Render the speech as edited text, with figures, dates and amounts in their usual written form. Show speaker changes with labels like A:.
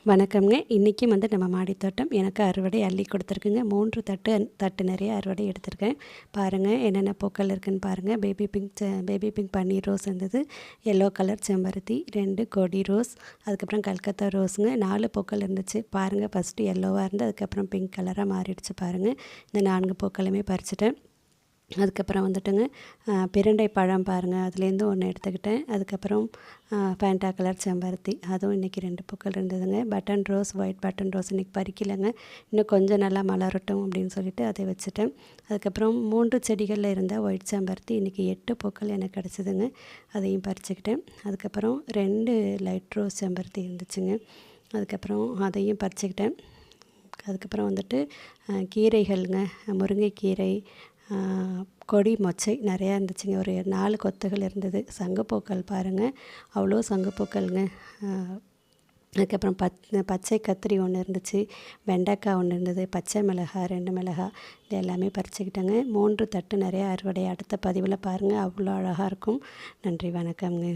A: வணக்கம்ங்க. இன்றைக்கும் நம்ம மாடித்தோட்டம் எனக்கு அறுவடை அள்ளி கொடுத்துருக்குங்க. 3 தட்டு நிறைய அறுவடை எடுத்திருக்கேன். பாருங்கள் என்னென்ன பூக்கள் இருக்குதுன்னு பாருங்கள். பேபி பிங்க் பன்னீர் ரோஸ் இருந்தது, எல்லோ கலர் செம்பருத்தி, 2 கொடி ரோஸ், அதுக்கப்புறம் கல்கத்தா ரோஸுங்க. 4 பூக்கள் இருந்துச்சு. பாருங்கள், ஃபஸ்ட்டு எல்லோவாக இருந்து அதுக்கப்புறம் பிங்க் கலராக மாறிடுச்சு பாருங்கள். இந்த 4 பூக்களுமே பறிச்சிட்டேன். அதுக்கப்புறம் பிரண்டை பழம் பாருங்கள், அதுலேருந்து ஒன்று எடுத்துக்கிட்டேன். அதுக்கப்புறம் ஃபேண்டா கலர் செம்பருத்தி, அதுவும் இன்றைக்கி 2 பூக்கள் இருந்ததுங்க. Button rose, white button rose இன்றைக்கி பறிக்கலைங்க. இன்னும் கொஞ்சம் நல்லா மலரட்டும் அப்படின்னு சொல்லிட்டு அதை வச்சுட்டேன். அதுக்கப்புறம் 3 செடிகளில் இருந்த ஒயிட் செம்பருத்தி இன்றைக்கி 8 பூக்கள் எனக்கு கிடச்சிதுங்க. அதையும் பறிச்சுக்கிட்டேன். அதுக்கப்புறம் 2 லைட் ரோஸ் செம்பருத்தி இருந்துச்சுங்க. அதுக்கப்புறம் அதையும் பறிச்சுக்கிட்டேன். அதுக்கப்புறம் கீரைகள்ங்க, முருங்கைக்கீரை, கொடி மொச்சை நிறையா இருந்துச்சுங்க. ஒரு 4 கொத்துகள் இருந்தது. சங்குப்பூக்கள் பாருங்கள், அவ்வளோ சங்குப்பூக்கள்ங்க. அதுக்கப்புறம் பச்சை கத்திரி ஒன்று இருந்துச்சு, வெண்டைக்காய் ஒன்று இருந்தது, பச்சை மிளகாய் 2 மிளகாய், இது எல்லாமே பறிச்சுக்கிட்டேங்க. 3 தட்டு நிறையா அறுவடை. அடுத்த பதிவில் பாருங்கள், அவ்வளோ அழகாக இருக்கும். நன்றி, வணக்கம்ங்க.